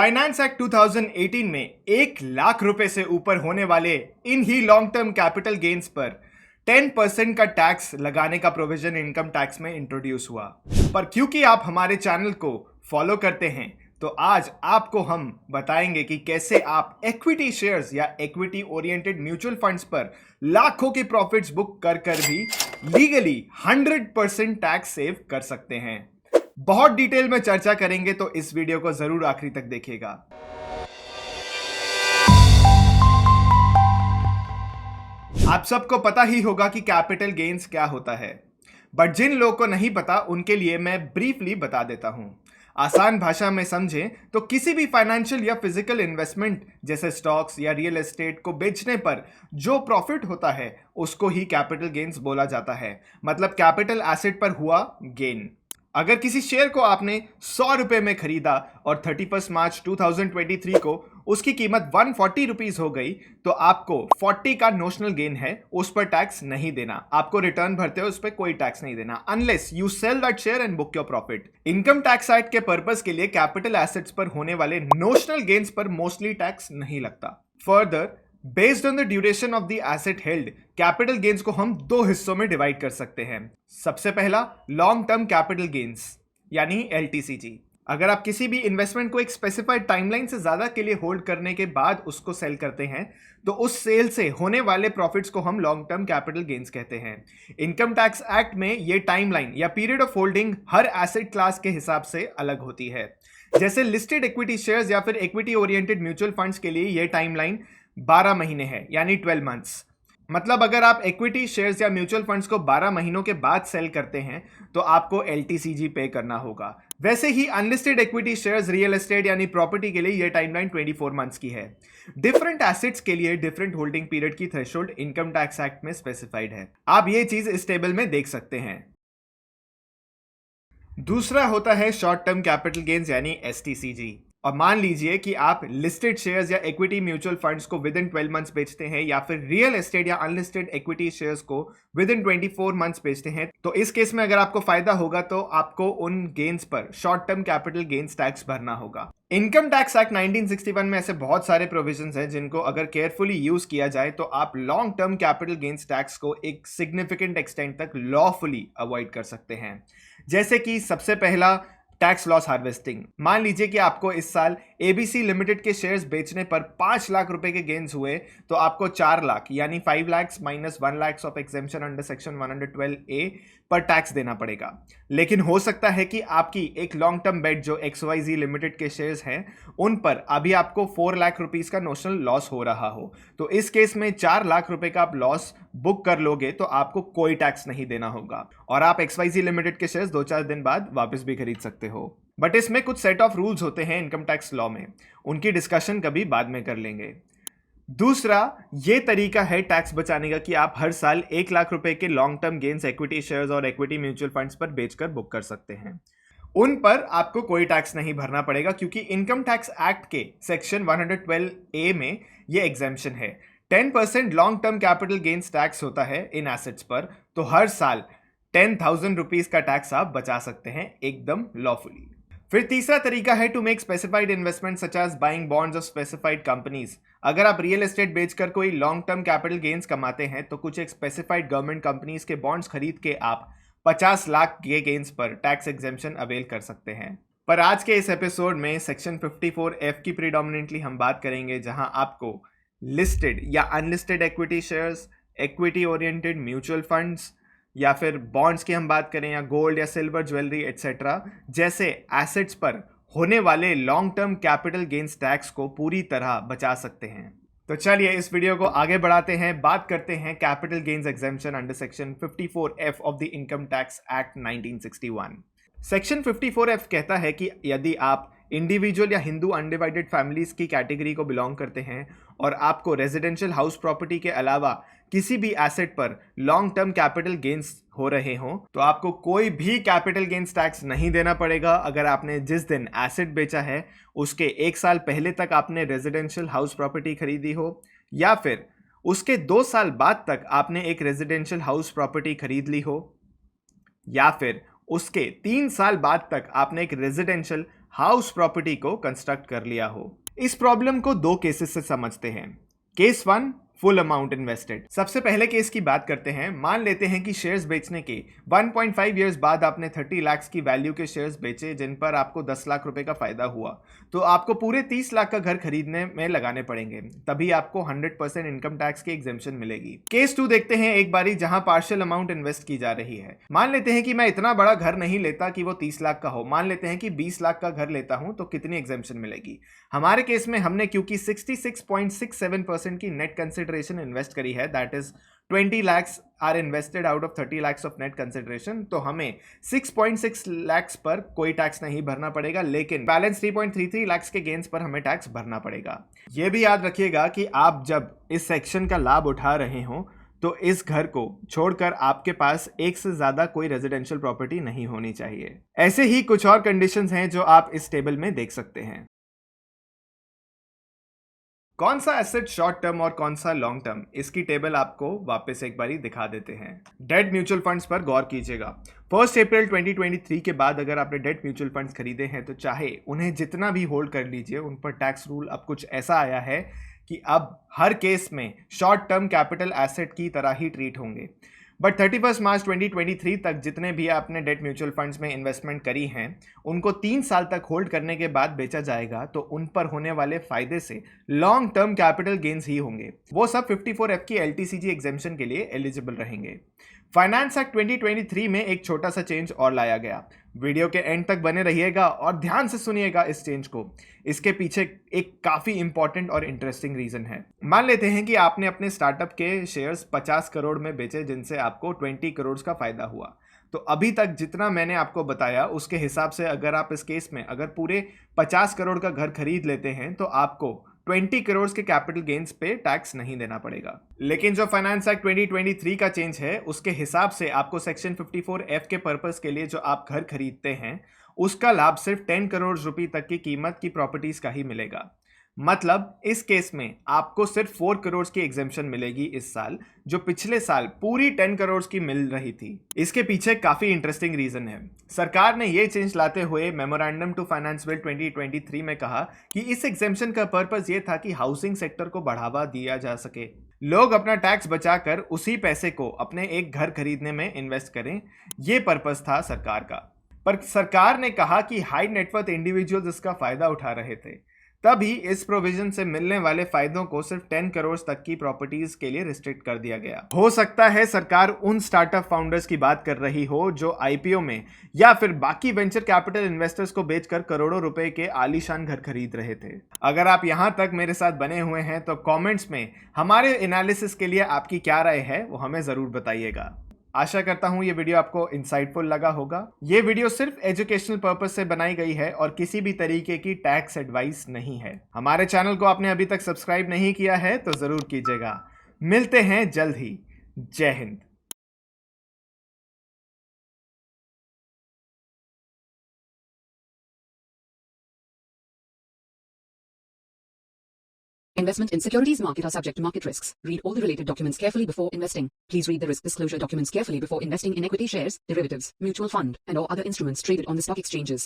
Finance act 2018 में 1 लाख रुपए से ऊपर होने वाले इन ही लॉन्ग टर्म कैपिटल गेन्स पर 10% का टैक्स लगाने का प्रोविजन इनकम टैक्स में इंट्रोड्यूस हुआ। पर क्योंकि आप हमारे चैनल को फॉलो करते हैं तो आज आपको हम बताएंगे कि कैसे आप इक्विटी शेयर्स या इक्विटी ओरिएंटेड म्यूचुअल फंड्स पर लाखों के प्रॉफिट्स बुक कर भी लीगली 100% टैक्स सेव कर सकते हैं। बहुत डिटेल में चर्चा करेंगे तो इस वीडियो को जरूर आखिरी तक देखिएगा। आप सबको पता ही होगा कि कैपिटल गेन्स क्या होता है, बट जिन लोगों को नहीं पता उनके लिए मैं ब्रीफली बता देता हूं। आसान भाषा में समझें तो किसी भी फाइनेंशियल या फिजिकल इन्वेस्टमेंट जैसे स्टॉक्स या रियल एस्टेट को बेचने पर जो प्रॉफिट होता है उसको ही कैपिटल गेन्स बोला जाता है। मतलब कैपिटल एसेट पर हुआ गेन। अगर किसी शेयर को आपने 100 रुपए में खरीदा और 31 मार्च 2023 को उसकी कीमत 140 रुपीज हो गई तो आपको 40 का नोशनल गेन है, उस पर टैक्स नहीं देना। आपको रिटर्न भरते हो उस पर कोई टैक्स नहीं देना unless you sell that share and book your profit. Income tax act के पर्पस के लिए कैपिटल एसेट्स पर होने वाले नोशनल गेन्स पर मोस्टली टैक्स नहीं लगता। Further, based on the duration of the asset held, capital gains को हम दो हिस्सों में डिवाइड कर सकते हैं। सबसे पहला लॉन्ग टर्म कैपिटल गेन्स यानी LTCG। अगर आप किसी भी इन्वेस्टमेंट को एक स्पेसिफाइड टाइमलाइन से ज्यादा के लिए होल्ड करने के बाद उसको सेल करते हैं तो उस सेल से होने वाले प्रॉफिट्स को हम लॉन्ग टर्म कैपिटल गेन्स कहते हैं। इनकम टैक्स एक्ट में ये टाइमलाइन या period of holding her asset class के हिसाब से अलग होती है। जैसे लिस्टेड इक्विटी शेयर्स या फिर इक्विटी ओरिएंटेड म्यूचुअल फंड्स के लिए ये टाइमलाइन 12 महीने है यानी 12 मंथ्स। मतलब अगर आप इक्विटी शेयर्स या म्यूचुअल फंड्स को 12 महीनों के बाद सेल करते हैं तो आपको LTCG पे करना होगा। वैसे ही unlisted equity shares, real estate यानी प्रॉपर्टी के लिए यह टाइमलाइन 24 मंथ्स की है। डिफरेंट एसेट्स के लिए डिफरेंट होल्डिंग पीरियड की थ्रेशोल्ड इनकम टैक्स एक्ट में स्पेसिफाइड है। आप ये चीज इस टेबल में देख सकते हैं। दूसरा होता है शॉर्ट टर्म कैपिटल गेन्स यानी STCG। और मान लीजिए कि आप लिस्टेड शेयर्स या इक्विटी म्यूचुअल फंड्स को विद इन 12 मंथ्स बेचते हैं या फिर रियल एस्टेट या अनलिस्टेड इक्विटी शेयर्स को विद इन 24 मंथ्स बेचते हैं तो इस केस में अगर आपको फायदा होगा तो आपको उन गेन्स पर short term capital gains tax भरना होगा। इनकम टैक्स एक्ट 1961 में ऐसे बहुत सारे प्रोविजंस हैं जिनको अगर केयरफुली यूज किया जाए तो आप long term capital gains tax को एक सिग्निफिकेंट एक्सटेंट तक लॉफुली अवॉइड कर सकते हैं। जैसे कि सबसे पहला टैक्स लॉस हार्वेस्टिंग। मान लीजिए कि आपको इस साल ABC लिमिटेड के शेयर्स बेचने पर 5 लाख रुपए के गेन्स हुए तो आपको 4 लाख यानी 5 lakh minus 1 lakh of exemption under section 112A पर टैक्स देना पड़ेगा। लेकिन हो सकता है कि आपकी एक लॉन्ग टर्म बेट जो XYZ लिमिटेड के शेयर्स हैं उन पर अभी आपको 4 लाख रुपीस का नोशनल लॉस हो रहा हो तो इस केस में 4 लाख रुपए का आप लॉस बुक कर लोगे तो आपको कोई टैक्स नहीं देना होगा और आप XYZ लिमिटेड के शेयर्स 2-4 दिन बाद वापस भी खरीद सकते हो। बट इसमें कुछ सेट ऑफ रूल्स होते हैं इनकम टैक्स लॉ में, उनकी डिस्कशन कभी बाद में कर लेंगे। दूसरा ये तरीका है टैक्स बचाने का कि आप हर साल 1 लाख रुपए के long term gains equity shares और इक्विटी म्यूचुअल फंड्स पर बेचकर बुक कर सकते हैं। उन पर आपको कोई टैक्स नहीं भरना पड़ेगा क्योंकि इनकम टैक्स एक्ट के सेक्शन 112A में ये एग्जेम्पशन है। 10% long term capital gains tax होता है इन एसेट्स पर तो हर साल 10,000 रुपीज का टैक्स आप बचा सकते हैं एकदम लॉफुली। फिर तीसरा तरीका है to make specified investment such as buying bonds of specified companies. अगर आप रियल एस्टेट बेचकर कोई लॉन्ग टर्म कैपिटल गेन्स कमाते हैं तो कुछ एक स्पेसिफाइड गवर्नमेंट कंपनीज के बॉन्ड्स खरीद के आप 50 लाख के गेन्स पर टैक्स एग्जेम्पशन अवेल कर सकते हैं। पर आज के इस एपिसोड में सेक्शन 54F की प्रीडोमिनेंटली हम बात करेंगे जहां आपको लिस्टेड या unlisted equity shares, equity oriented mutual funds या फिर बॉन्ड्स की हम बात करें या गोल्ड या सिल्वर ज्वेलरी एटसेट्रा जैसे एसेट्स पर होने वाले long term capital gains tax को पूरी तरह बचा सकते हैं। तो चलिए इस वीडियो को आगे बढ़ाते हैं, बात करते हैं capital gains exemption under section 54F of the income tax act 1961। Section 54F कहता है कि यदि आप इंडिविजुअल या हिंदू अनडिवाइडेड फैमिलीज की कैटेगरी को बिलोंग करते हैं और आपको रेजिडेंशियल हाउस प्रॉपर्टी के अलावा किसी भी एसेट पर लॉन्ग टर्म कैपिटल गेन्स हो रहे हों तो आपको कोई भी कैपिटल गेन्स टैक्स नहीं देना पड़ेगा। अगर आपने जिस दिन एसेट बेचा है उसके 1 साल पहले तक आपने रेजिडेंशियल हाउस प्रॉपर्टी खरीदी हो या फिर उसके 2 साल बाद तक आपने एक रेजिडेंशियल हाउस प्रॉपर्टी खरीद ली हो या फिर उसके 3 साल बाद तक आपने एक रेजिडेंशियल हाउस प्रॉपर्टी को कंस्ट्रक्ट कर लिया हो। इस प्रॉब्लम को दो केसेस से समझते हैं। Case 1, full amount invested. सबसे पहले केस की बात करते हैं। मान लेते हैं कि शेयर्स बेचने के 1.5 इयर्स बाद आपने 30 लाख की वैल्यू के शेयर्स बेचे जिन पर आपको 10 लाख रुपए का फायदा हुआ, तो आपको पूरे 30 लाख का घर खरीदने में लगाने पड़ेंगे, तभी आपको 100% इनकम टैक्स की एग्जेम्पशन मिलेगी। केस 2 देखते हैं एक बारी, जहां पार्शियल अमाउंट इन्वेस्ट की जा रही है। मान लेते हैं कि मैं इतना बड़ा घर नहीं लेता कि वो 30 लाख का हो, मान लेते हैं कि 20 लाख का घर लेता हूं, तो कितनी एग्जेम्पशन मिलेगी? हमारे केस में हमने क्योंकि 66.67% की नेट कंसिडरेशन इन्वेस्ट करी है, that is 20 lakhs are invested out of 30 lakhs of net consideration, तो हमें 6.6 lakhs पर कोई टैक्स नहीं भरना पड़ेगा, लेकिन बैलेंस 3.33 lakhs के गेन्स पर हमें टैक्स भरना पड़ेगा। यह भी याद रखिएगा कि आप जब इस सेक्शन का लाभ उठा रहे हो तो इस घर को छोड़कर आपके पास एक से ज्यादा कोई रेजिडेंशियल प्रॉपर्टी नहीं होनी चाहिए। ऐसे ही कुछ और कंडीशंस हैं जो आप इस टेबल में देख सकते हैं। कौन सा एसेट शॉर्ट टर्म और कौन सा लॉन्ग टर्म, इसकी टेबल आपको वापस एक बारी दिखा देते हैं। डेट म्यूचुअल फंड्स पर गौर कीजिएगा। 1 अप्रैल 2023 के बाद अगर आपने डेट म्यूचुअल फंड्स खरीदे हैं तो चाहे उन्हें जितना भी होल्ड कर लीजिए, उन पर टैक्स रूल अब कुछ ऐसा आया है कि अब हर केस में शॉर्ट टर्म कैपिटल एसेट की तरह ही ट्रीट होंगे। बट 31 मार्च 2023 तक जितने भी आपने डेट म्यूचुअल फंड्स में इन्वेस्टमेंट करी हैं, उनको 3 साल तक होल्ड करने के बाद बेचा जाएगा, तो उन पर होने वाले फायदे से लॉन्ग टर्म कैपिटल गेन्स ही होंगे। वो सब 54F की LTCG एग्जेम्पशन के लिए एलिजिबल रहेंगे। फाइनेंस एक्ट 2023 में एक छोटा सा चेंज और लाया गया। वीडियो के एंड तक बने रहिएगा और ध्यान से सुनिएगा इस चेंज को। इसके पीछे एक काफी इंपॉर्टेंट और इंटरेस्टिंग रीजन है। मान लेते हैं कि आपने अपने स्टार्टअप के शेयर्स 50 करोड़ में बेचे जिनसे आपको 20 करोड़ का फायदा हुआ, तो अभी तक जितना मैंने आपको बताया उसके हिसाब से अगर आप इस केस में अगर पूरे 50 करोड़ का घर खरीद लेते हैं तो आपको 20 करोड़ के कैपिटल गेन्स पे टैक्स नहीं देना पड़ेगा। लेकिन जो फाइनेंस एक्ट 2023 का चेंज है उसके हिसाब से आपको सेक्शन 54F के पर्पस के लिए जो आप घर खरीदते हैं उसका लाभ सिर्फ 10 करोड़ रुपए तक की कीमत की प्रॉपर्टीज का ही मिलेगा। मतलब इस केस में आपको सिर्फ 4 करोड़ की एग्जेम्पशन मिलेगी इस साल, जो पिछले साल पूरी 10 करोड़ की मिल रही थी। इसके पीछे काफी इंटरेस्टिंग रीजन है। सरकार ने ये चेंज लाते हुए मेमोरेंडम टू फाइनेंस बिल 2023 में कहा कि इस एग्जेम्पशन का पर्पस ये था कि हाउसिंग सेक्टर को बढ़ावा दिया जा सके, लोग अपना टैक्स बचाकर उसी पैसे को अपने एक घर खरीदने में इन्वेस्ट करें। ये पर्पस था सरकार का। पर सरकार ने कहा कि हाई नेटवर्थ इंडिविजुअल्स इसका फायदा उठा रहे थे, तभी इस प्रोविजन से मिलने वाले फायदों को सिर्फ 10 करोड़ तक की प्रॉपर्टीज के लिए रिस्ट्रिक्ट कर दिया गया। हो सकता है सरकार उन स्टार्टअप फाउंडर्स की बात कर रही हो जो आईपीओ में या फिर बाकी वेंचर कैपिटल इन्वेस्टर्स को बेचकर करोड़ों रुपए के आलीशान घर खरीद रहे थे। अगर आप यहां तक मेरे साथ बने हुए हैं तो कमेंट्स में हमारे एनालिसिस के लिए आपकी क्या राय है वो हमें जरूर बताइएगा। आशा करता हूं ये वीडियो आपको इंसाइटफुल लगा होगा। ये वीडियो सिर्फ एजुकेशनल पर्पस से बनाई गई है और किसी भी तरीके की टैक्स एडवाइस नहीं है। हमारे चैनल को आपने अभी तक सब्सक्राइब नहीं किया है तो जरूर कीजिएगा। मिलते हैं जल्द ही। जय Hind. Investment in securities market are subject to market risks. Read all the related documents carefully before investing. Please read the risk disclosure documents carefully before investing in equity shares, derivatives, mutual fund, and or other instruments traded on the stock exchanges.